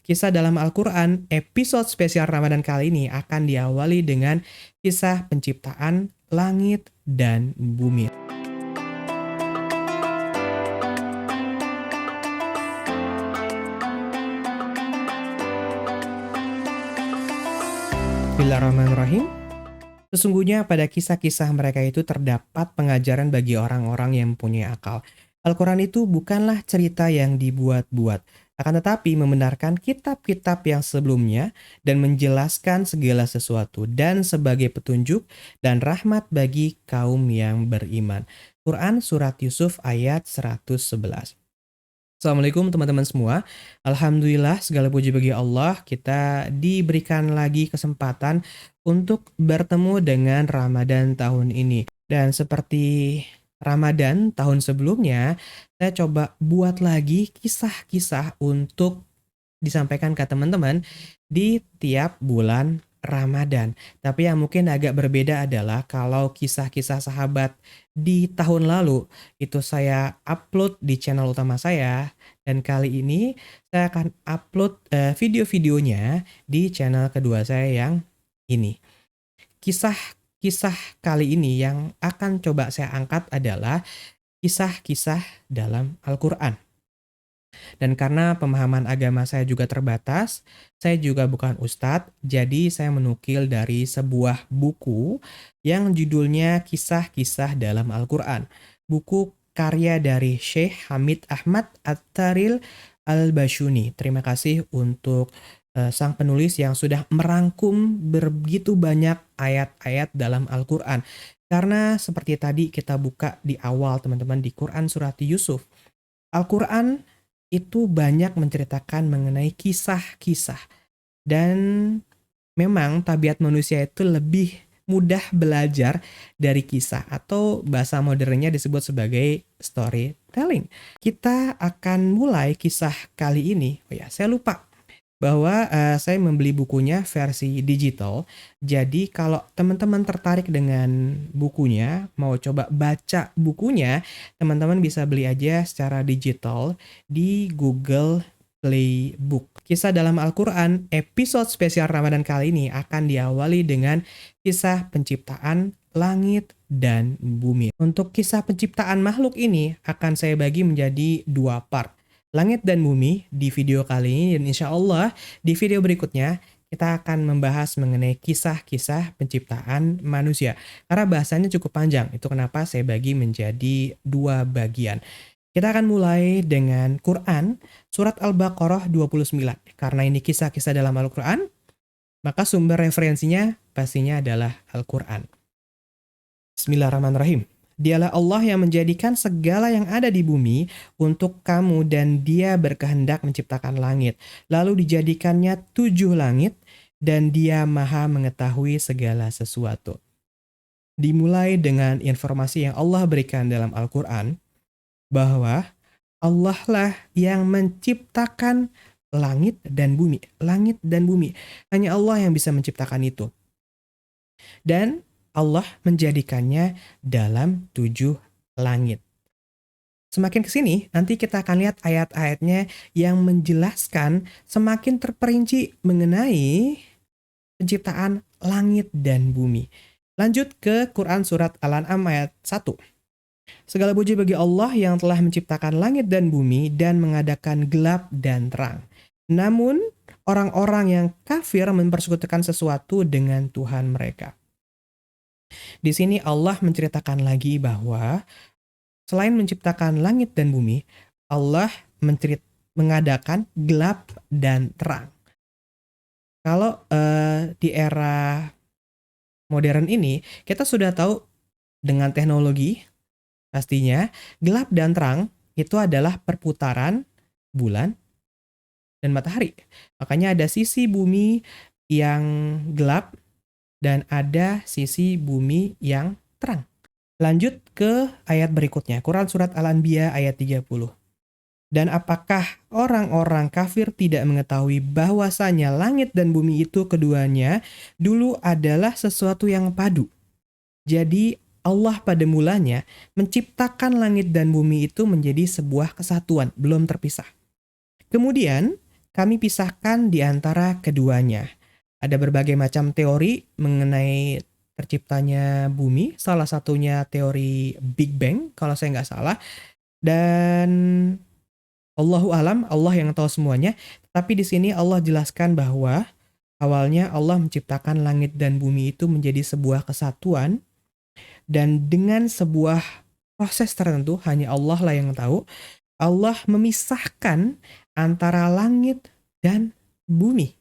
Kisah dalam Al-Quran, episode spesial Ramadan kali ini akan diawali dengan kisah penciptaan langit dan bumi. Bismillahirrahmanirrahim. Sesungguhnya pada kisah-kisah mereka itu terdapat pengajaran bagi orang-orang yang mempunyai akal. Al-Quran itu bukanlah cerita yang dibuat-buat, akan tetapi membenarkan kitab-kitab yang sebelumnya dan menjelaskan segala sesuatu dan sebagai petunjuk dan rahmat bagi kaum yang beriman. Quran Surat Yusuf ayat 111. Assalamualaikum teman-teman semua. Alhamdulillah segala puji bagi Allah, kita diberikan lagi kesempatan untuk bertemu dengan Ramadan tahun ini. Dan seperti Ramadan tahun sebelumnya, saya coba buat lagi kisah-kisah untuk disampaikan ke teman-teman di tiap bulan Ramadan. Tapi yang mungkin agak berbeda adalah kalau kisah-kisah sahabat di tahun lalu itu saya upload di channel utama saya, dan kali ini saya akan upload video-videonya di channel kedua saya yang ini. Kisah-kisah kali ini yang akan coba saya angkat adalah kisah-kisah dalam Al-Quran. Dan karena pemahaman agama saya juga terbatas, saya juga bukan ustadz, jadi saya menukil dari sebuah buku yang judulnya Kisah-Kisah dalam Al-Quran. Buku karya dari Syekh Hamid Ahmad At-Taril Al-Bashuni. Terima kasih untuk sang penulis yang sudah merangkum begitu banyak ayat-ayat dalam Al-Quran. Karena seperti tadi kita buka di awal teman-teman di Quran Surat Yusuf, Al-Quran itu banyak menceritakan mengenai kisah-kisah. Dan memang tabiat manusia itu lebih mudah belajar dari kisah, atau bahasa modernnya disebut sebagai storytelling. Kita akan mulai kisah kali ini. Oh ya, saya lupa bahwa saya membeli bukunya versi digital. Jadi kalau teman-teman tertarik dengan bukunya, mau coba baca bukunya, teman-teman bisa beli aja secara digital di Google Play Book. Kisah dalam Al-Quran, episode spesial Ramadan kali ini akan diawali dengan kisah penciptaan langit dan bumi. Untuk kisah penciptaan makhluk ini akan saya bagi menjadi dua part. Langit dan bumi di video kali ini, dan insya Allah di video berikutnya kita akan membahas mengenai kisah-kisah penciptaan manusia. Karena bahasanya cukup panjang, itu kenapa saya bagi menjadi dua bagian. Kita akan mulai dengan Quran, surat Al-Baqarah 29. Karena ini kisah-kisah dalam Al-Quran, maka sumber referensinya pastinya adalah Al-Quran. Bismillahirrahmanirrahim. Dialah Allah yang menjadikan segala yang ada di bumi untuk kamu, dan Dia berkehendak menciptakan langit. Lalu dijadikannya 7 langit, dan Dia maha mengetahui segala sesuatu. Dimulai dengan informasi yang Allah berikan dalam Al-Quran, bahwa Allah lah yang menciptakan langit dan bumi. Langit dan bumi. Hanya Allah yang bisa menciptakan itu. Dan Allah menjadikannya dalam 7 langit. Semakin ke sini, nanti kita akan lihat ayat-ayatnya yang menjelaskan semakin terperinci mengenai penciptaan langit dan bumi. Lanjut ke Quran Surat Al-An'am ayat 1. Segala puji bagi Allah yang telah menciptakan langit dan bumi dan mengadakan gelap dan terang. Namun, orang-orang yang kafir mempersekutukan sesuatu dengan Tuhan mereka. Di sini Allah menceritakan lagi bahwa selain menciptakan langit dan bumi, Allah mengadakan gelap dan terang. Kalau di era modern ini, kita sudah tahu dengan teknologi, pastinya gelap dan terang itu adalah perputaran bulan dan matahari. Makanya ada sisi bumi yang gelap dan ada sisi bumi yang terang. Lanjut ke ayat berikutnya, Quran Surat Al-Anbiya ayat 30. Dan apakah orang-orang kafir tidak mengetahui bahwasanya langit dan bumi itu keduanya dulu adalah sesuatu yang padu. Jadi Allah pada mulanya menciptakan langit dan bumi itu menjadi sebuah kesatuan, belum terpisah. Kemudian kami pisahkan di antara keduanya. Ada berbagai macam teori mengenai terciptanya bumi, salah satunya teori Big Bang kalau saya nggak salah, dan Allahu alam, Allah yang tahu semuanya. Tapi di sini Allah jelaskan bahwa awalnya Allah menciptakan langit dan bumi itu menjadi sebuah kesatuan, dan dengan sebuah proses tertentu hanya Allah lah yang tahu, Allah memisahkan antara langit dan bumi.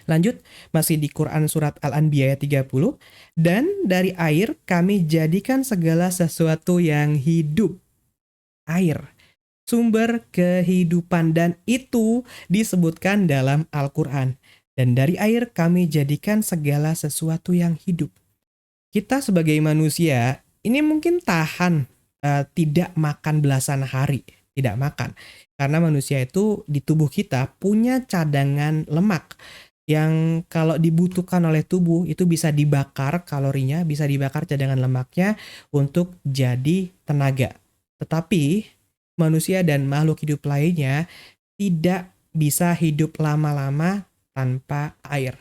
Lanjut, masih di Quran surat Al-Anbiya ayat 30. Dan dari air kami jadikan segala sesuatu yang hidup. Air, sumber kehidupan, dan itu disebutkan dalam Al-Quran. Dan dari air kami jadikan segala sesuatu yang hidup. Kita sebagai manusia, ini mungkin tahan tidak makan belasan hari. Tidak makan. Karena manusia itu di tubuh kita punya cadangan lemak yang kalau dibutuhkan oleh tubuh itu bisa dibakar kalorinya, bisa dibakar cadangan lemaknya untuk jadi tenaga. Tetapi manusia dan makhluk hidup lainnya tidak bisa hidup lama-lama tanpa air.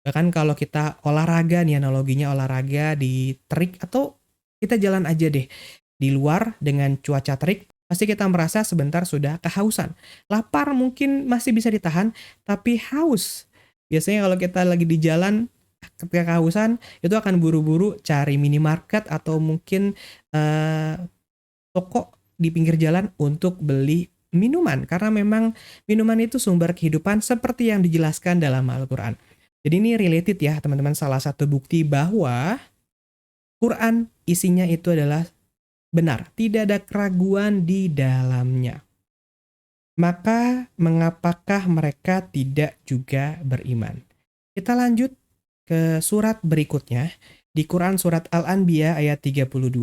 Bahkan kalau kita olahraga nih, analoginya olahraga di terik atau kita jalan aja deh di luar dengan cuaca terik, pasti kita merasa sebentar sudah kehausan. Lapar mungkin masih bisa ditahan, tapi haus. Biasanya kalau kita lagi di jalan, ketika kehausan, itu akan buru-buru cari minimarket atau mungkin toko di pinggir jalan untuk beli minuman. Karena memang minuman itu sumber kehidupan seperti yang dijelaskan dalam Al-Quran. Jadi ini related ya teman-teman, salah satu bukti bahwa Quran isinya itu adalah benar. Tidak ada keraguan di dalamnya. Maka mengapakah mereka tidak juga beriman? Kita lanjut ke surat berikutnya. Di Quran surat Al-Anbiya ayat 32.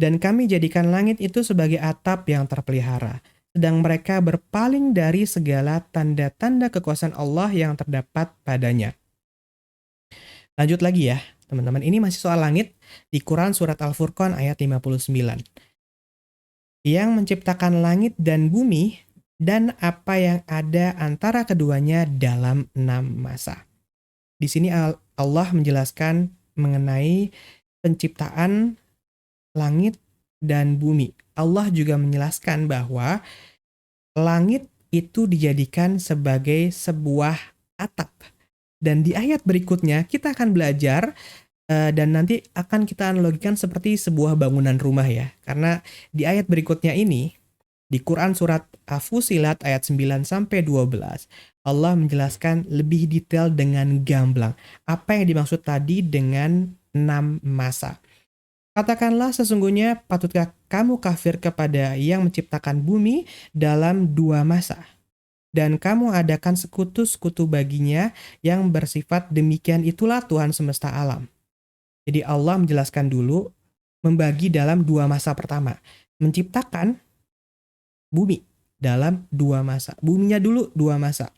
Dan kami jadikan langit itu sebagai atap yang terpelihara, sedang mereka berpaling dari segala tanda-tanda kekuasaan Allah yang terdapat padanya. Lanjut lagi ya, teman-teman. Ini masih soal langit di Quran surat Al-Furqan ayat 59. Yang menciptakan langit dan bumi dan apa yang ada antara keduanya dalam 6 masa. Di sini Allah menjelaskan mengenai penciptaan langit dan bumi. Allah juga menjelaskan bahwa langit itu dijadikan sebagai sebuah atap. Dan di ayat berikutnya kita akan belajar dan nanti akan kita analogikan seperti sebuah bangunan rumah ya. Karena di ayat berikutnya ini, di Quran surat Fussilat ayat 9-12, Allah menjelaskan lebih detail dengan gamblang. Apa yang dimaksud tadi dengan 6 masa. Katakanlah sesungguhnya patutkah kamu kafir kepada yang menciptakan bumi dalam 2 masa. Dan kamu adakan sekutu-sekutu baginya yang bersifat demikian, itulah Tuhan semesta alam. Jadi Allah menjelaskan dulu, membagi dalam 2 masa pertama. Menciptakan bumi dalam 2 masa. Buminya dulu 2 masa.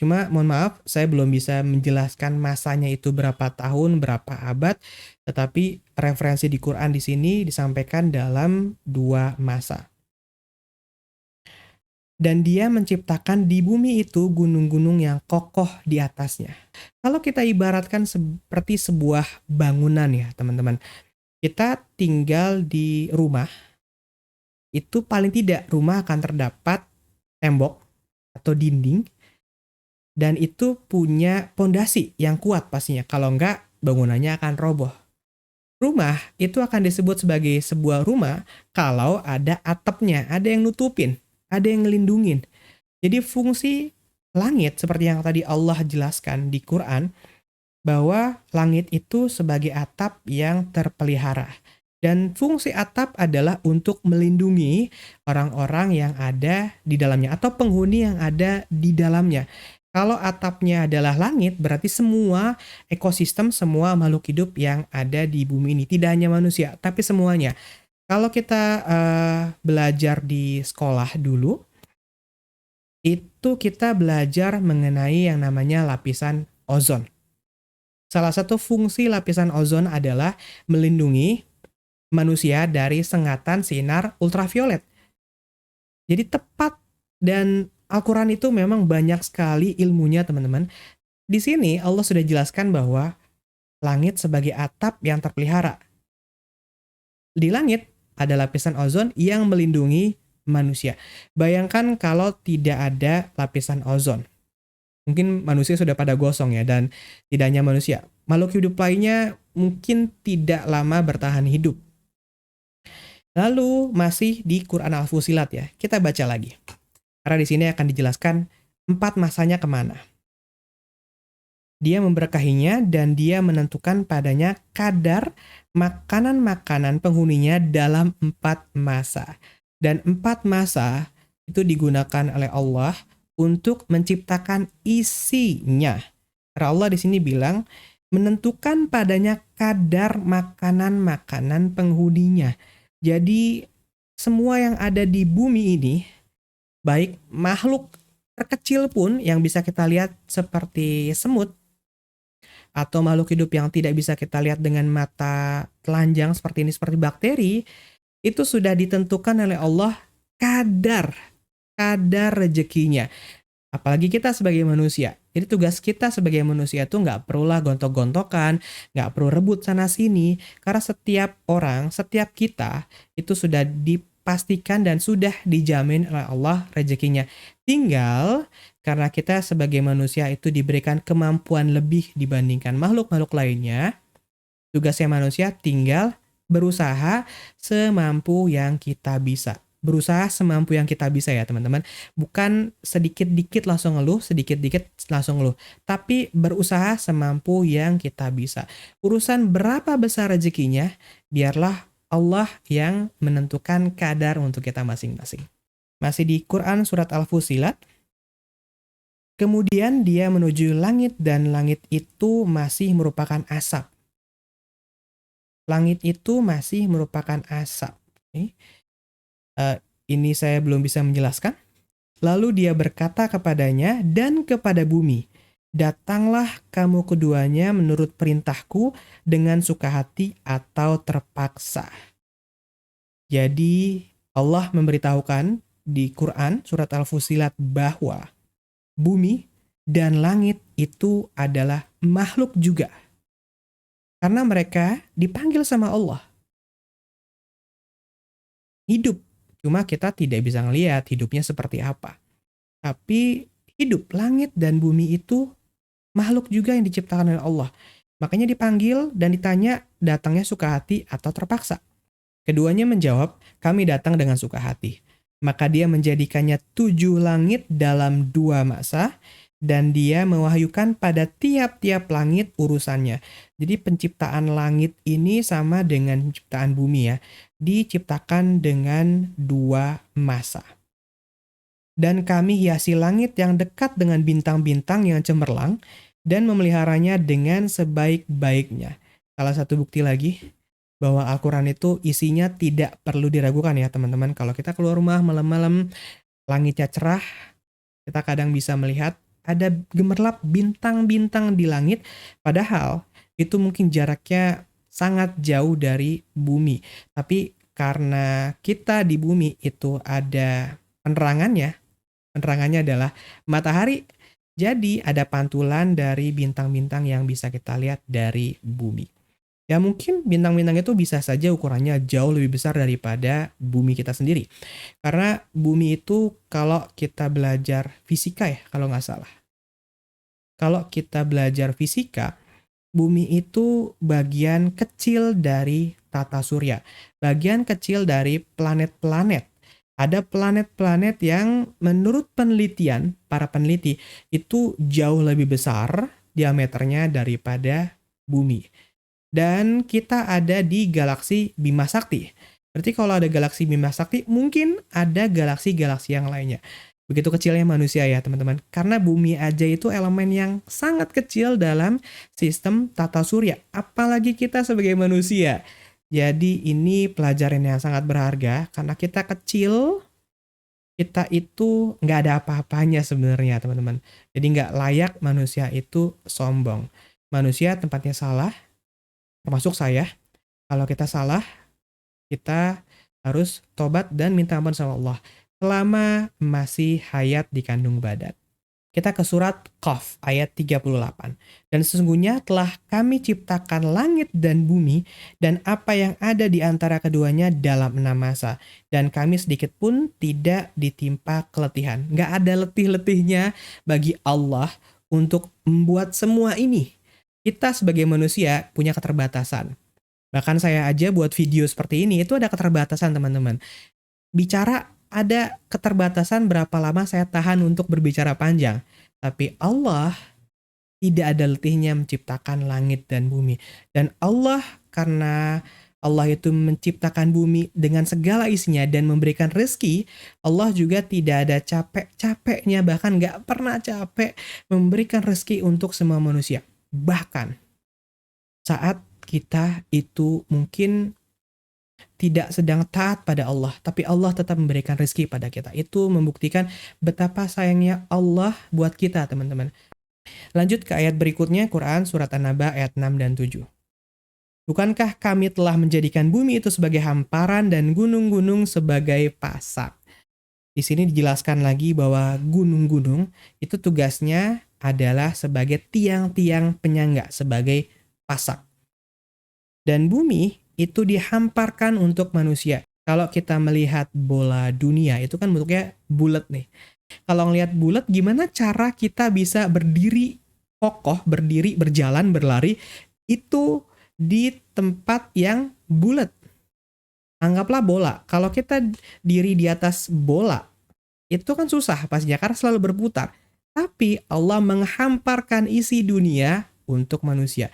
Cuma mohon maaf, saya belum bisa menjelaskan masanya itu berapa tahun, berapa abad, tetapi referensi di Quran di sini disampaikan dalam 2 masa. Dan dia menciptakan di bumi itu gunung-gunung yang kokoh di atasnya. Kalau kita ibaratkan seperti sebuah bangunan ya teman-teman. Kita tinggal di rumah, itu paling tidak rumah akan terdapat tembok atau dinding, dan itu punya pondasi yang kuat pastinya. Kalau enggak, bangunannya akan roboh. Rumah itu akan disebut sebagai sebuah rumah kalau ada atapnya, ada yang nutupin, ada yang ngelindungin. Jadi fungsi langit seperti yang tadi Allah jelaskan di Quran, bahwa langit itu sebagai atap yang terpelihara. Dan fungsi atap adalah untuk melindungi orang-orang yang ada di dalamnya atau penghuni yang ada di dalamnya. Kalau atapnya adalah langit, berarti semua ekosistem, semua makhluk hidup yang ada di bumi ini. Tidak hanya manusia, tapi semuanya. Kalau kita belajar di sekolah dulu, itu kita belajar mengenai yang namanya lapisan ozon. Salah satu fungsi lapisan ozon adalah melindungi manusia dari sengatan sinar ultraviolet. Jadi tepat dan Al-Quran itu memang banyak sekali ilmunya, teman-teman. Di sini Allah sudah jelaskan bahwa langit sebagai atap yang terpelihara. Di langit ada lapisan ozon yang melindungi manusia. Bayangkan kalau tidak ada lapisan ozon. Mungkin manusia sudah pada gosong ya, dan tidak hanya manusia. Makhluk hidup lainnya mungkin tidak lama bertahan hidup. Lalu masih di Quran Al-Fusilat ya, kita baca lagi. Karena di sini akan dijelaskan 4 masanya kemana. Dia memberkahinya dan dia menentukan padanya kadar makanan-makanan penghuninya dalam 4 masa. Dan 4 masa itu digunakan oleh Allah untuk menciptakan isinya. Karena Allah di sini bilang menentukan padanya kadar makanan-makanan penghuninya. Jadi semua yang ada di bumi ini, baik makhluk terkecil pun yang bisa kita lihat seperti semut, atau makhluk hidup yang tidak bisa kita lihat dengan mata telanjang seperti ini, seperti bakteri, itu sudah ditentukan oleh Allah kadar rezekinya. Apalagi kita sebagai manusia. Jadi tugas kita sebagai manusia itu nggak perulah gontok-gontokan, nggak perlu rebut sana-sini, karena setiap orang, setiap kita itu sudah dipastikan dan sudah dijamin oleh Allah rezekinya. Tinggal karena kita sebagai manusia itu diberikan kemampuan lebih dibandingkan makhluk-makhluk lainnya, tugasnya manusia tinggal berusaha semampu yang kita bisa. Berusaha semampu yang kita bisa ya teman-teman. Bukan sedikit-dikit langsung ngeluh, sedikit-dikit langsung ngeluh. Tapi berusaha semampu yang kita bisa. Urusan berapa besar rezekinya, biarlah Allah yang menentukan kadar untuk kita masing-masing. Masih di Quran surat Al-Fusilat. Kemudian dia menuju langit dan langit itu masih merupakan asap. Langit itu masih merupakan asap. Ini saya belum bisa menjelaskan. Lalu dia berkata kepadanya dan kepada bumi, datanglah kamu keduanya menurut perintahku dengan suka hati atau terpaksa. Jadi Allah memberitahukan di Quran surat Al-Fusilat bahwa bumi dan langit itu adalah makhluk juga. Karena mereka dipanggil sama Allah. Hidup. Cuma kita tidak bisa ngelihat hidupnya seperti apa. Tapi hidup, langit dan bumi itu makhluk juga yang diciptakan oleh Allah. Makanya dipanggil dan ditanya datangnya suka hati atau terpaksa. Keduanya menjawab, kami datang dengan suka hati. Maka dia menjadikannya 7 langit dalam 2 masa, dan dia mewahyukan pada tiap-tiap langit urusannya. Jadi penciptaan langit ini sama dengan penciptaan bumi ya. Diciptakan dengan 2 masa. Dan kami hiasi langit yang dekat dengan bintang-bintang yang cemerlang dan memeliharanya dengan sebaik-baiknya. Salah satu bukti lagi bahwa Al-Quran itu isinya tidak perlu diragukan ya teman-teman. Kalau kita keluar rumah malam-malam, langitnya cerah, kita kadang bisa melihat ada gemerlap bintang-bintang di langit, padahal itu mungkin jaraknya sangat jauh dari bumi. Tapi karena kita di bumi itu ada penerangannya adalah matahari, jadi ada pantulan dari bintang-bintang yang bisa kita lihat dari bumi. Ya mungkin bintang-bintang itu bisa saja ukurannya jauh lebih besar daripada bumi kita sendiri. Karena bumi itu kalau kita belajar fisika ya, kalau nggak salah. Kalau kita belajar fisika, bumi itu bagian kecil dari tata surya. Bagian kecil dari planet-planet. Ada planet-planet yang menurut penelitian, para peneliti, itu jauh lebih besar diameternya daripada bumi. Dan kita ada di galaksi Bima Sakti. Berarti kalau ada galaksi Bima Sakti, mungkin ada galaksi-galaksi yang lainnya. Begitu kecilnya manusia ya teman-teman. Karena bumi aja itu elemen yang sangat kecil dalam sistem tata surya. Apalagi kita sebagai manusia. Jadi ini pelajaran yang sangat berharga. Karena kita kecil, kita itu nggak ada apa-apanya sebenarnya teman-teman. Jadi nggak layak manusia itu sombong. Manusia tempatnya salah, termasuk saya. Kalau kita salah, kita harus tobat dan minta ampun sama Allah. selama masih hayat di kandung badan. Kita ke surat Qaf ayat 38. Dan sesungguhnya telah kami ciptakan langit dan bumi dan apa yang ada di antara keduanya dalam 6 masa. Dan kami sedikit pun tidak ditimpa keletihan. Nggak ada letih-letihnya bagi Allah untuk membuat semua ini. Kita sebagai manusia punya keterbatasan. Bahkan saya aja buat video seperti ini itu ada keterbatasan teman-teman. Bicara ada keterbatasan berapa lama saya tahan untuk berbicara panjang. Tapi Allah tidak ada letihnya menciptakan langit dan bumi. Dan Allah karena Allah itu menciptakan bumi dengan segala isinya dan memberikan rezeki, Allah juga tidak ada capek-capeknya, bahkan nggak pernah capek memberikan rezeki untuk semua manusia. Bahkan saat kita itu mungkin tidak sedang taat pada Allah, tapi Allah tetap memberikan rezeki pada kita. Itu membuktikan betapa sayangnya Allah buat kita, teman-teman. Lanjut ke ayat berikutnya, Quran Surat An-Naba ayat 6 dan 7. Bukankah kami telah menjadikan bumi itu sebagai hamparan dan gunung-gunung sebagai pasak? Di sini dijelaskan lagi bahwa gunung-gunung itu tugasnya adalah sebagai tiang-tiang penyangga, sebagai pasak. Dan bumi itu dihamparkan untuk manusia. Kalau kita melihat bola dunia itu kan bentuknya bulat nih. Kalau ngelihat bulat, gimana cara kita bisa berdiri kokoh, berdiri, berjalan, berlari itu di tempat yang bulat? Anggaplah bola. Kalau kita diri di atas bola, itu kan susah pastinya karena selalu berputar. Tapi Allah menghamparkan isi dunia untuk manusia.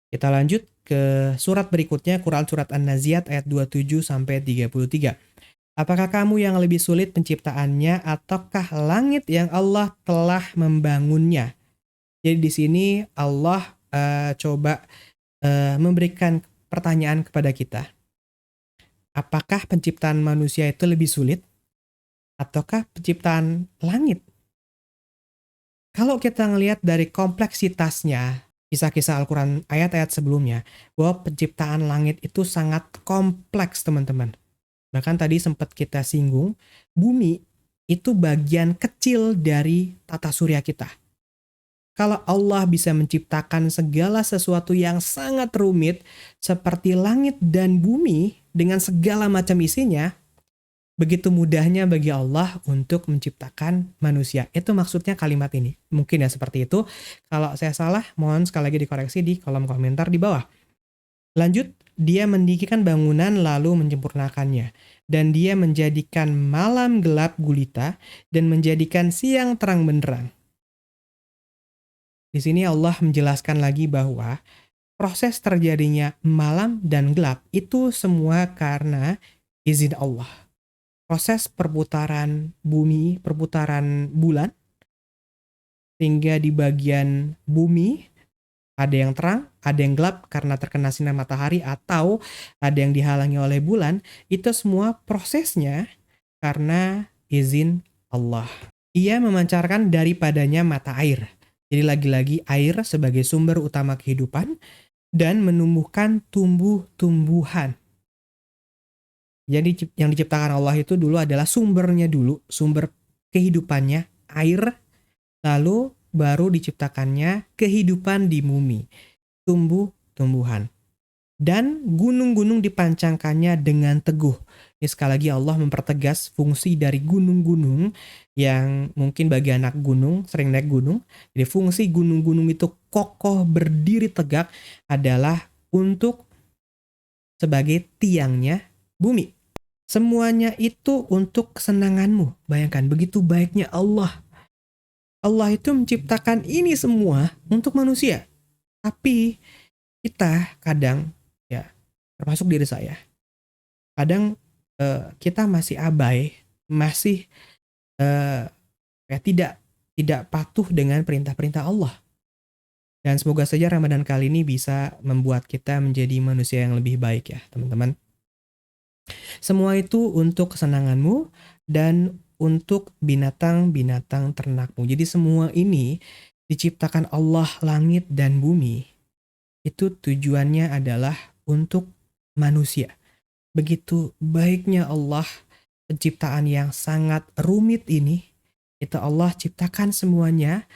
Kita lanjut ke surat berikutnya, Quran Surat An-Naziat ayat 27 sampai 33. Apakah kamu yang lebih sulit penciptaannya ataukah langit yang Allah telah membangunnya? Jadi di sini Allah coba memberikan pertanyaan kepada kita. Apakah penciptaan manusia itu lebih sulit ataukah penciptaan langit? Kalau kita ngelihat dari kompleksitasnya, kisah-kisah Al-Quran, ayat-ayat sebelumnya, bahwa penciptaan langit itu sangat kompleks, teman-teman. Bahkan tadi sempat kita singgung, bumi itu bagian kecil dari tata surya kita. Kalau Allah bisa menciptakan segala sesuatu yang sangat rumit, seperti langit dan bumi, dengan segala macam isinya, begitu mudahnya bagi Allah untuk menciptakan manusia. Itu maksudnya kalimat ini. Mungkin ya seperti itu. Kalau saya salah, mohon sekali lagi dikoreksi di kolom komentar di bawah. Lanjut, dia mendirikan bangunan lalu menyempurnakannya. Dan dia menjadikan malam gelap gulita dan menjadikan siang terang benderang. Di sini Allah menjelaskan lagi bahwa proses terjadinya malam dan gelap itu semua karena izin Allah. Proses perputaran bumi, perputaran bulan, sehingga di bagian bumi ada yang terang, ada yang gelap karena terkena sinar matahari, atau ada yang dihalangi oleh bulan, itu semua prosesnya karena izin Allah. Ia memancarkan daripadanya mata air. Jadi lagi-lagi air sebagai sumber utama kehidupan dan menumbuhkan tumbuh-tumbuhan. Jadi yang diciptakan Allah itu dulu adalah sumbernya dulu, sumber kehidupannya, air, lalu baru diciptakannya kehidupan di bumi, tumbuh-tumbuhan. Dan gunung-gunung dipancangkannya dengan teguh. Ini sekali lagi Allah mempertegas fungsi dari gunung-gunung yang mungkin bagi anak gunung, sering naik gunung. Jadi fungsi gunung-gunung itu kokoh berdiri tegak adalah untuk sebagai tiangnya bumi. Semuanya itu untuk kesenanganmu. Bayangkan, begitu baiknya Allah. Allah itu menciptakan ini semua untuk manusia. Tapi kita kadang, ya termasuk diri saya, kadang kita masih abai, masih tidak patuh dengan perintah-perintah Allah. Dan semoga saja Ramadan kali ini bisa membuat kita menjadi manusia yang lebih baik ya, teman-teman. Semua itu untuk kesenanganmu dan untuk binatang-binatang ternakmu. Jadi semua ini diciptakan Allah langit dan bumi. Itu tujuannya adalah untuk manusia. Begitu baiknya Allah penciptaan yang sangat rumit ini, itu Allah ciptakan semuanya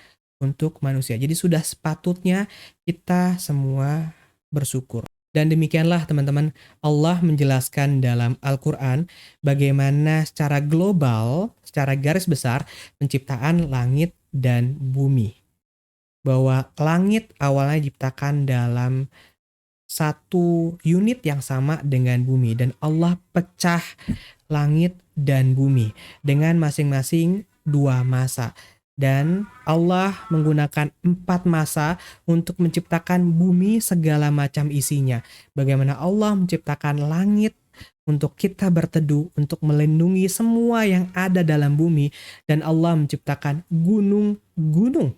untuk manusia. Jadi sudah sepatutnya kita semua bersyukur. Dan demikianlah teman-teman, Allah menjelaskan dalam Al-Quran bagaimana secara global, secara garis besar, penciptaan langit dan bumi. Bahwa langit awalnya diciptakan dalam satu unit yang sama dengan bumi. Dan Allah pecah langit dan bumi dengan masing-masing 2 masa. Dan Allah menggunakan 4 masa untuk menciptakan bumi segala macam isinya. Bagaimana Allah menciptakan langit untuk kita berteduh, untuk melindungi semua yang ada dalam bumi. Dan Allah menciptakan gunung-gunung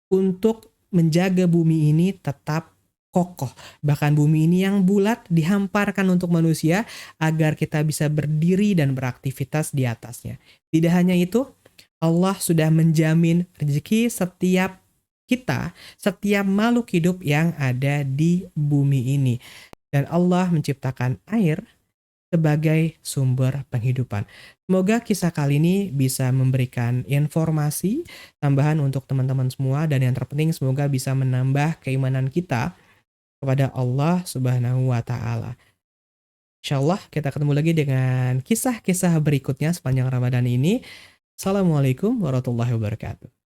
untuk menjaga bumi ini tetap kokoh. Bahkan bumi ini yang bulat dihamparkan untuk manusia agar kita bisa berdiri dan beraktivitas di atasnya. Tidak hanya itu, Allah sudah menjamin rezeki setiap kita, setiap makhluk hidup yang ada di bumi ini. Dan Allah menciptakan air sebagai sumber penghidupan. Semoga kisah kali ini bisa memberikan informasi tambahan untuk teman-teman semua, dan yang terpenting semoga bisa menambah keimanan kita kepada Allah Subhanahu wa taala. Insyaallah kita ketemu lagi dengan kisah-kisah berikutnya sepanjang Ramadan ini. Assalamualaikum warahmatullahi wabarakatuh.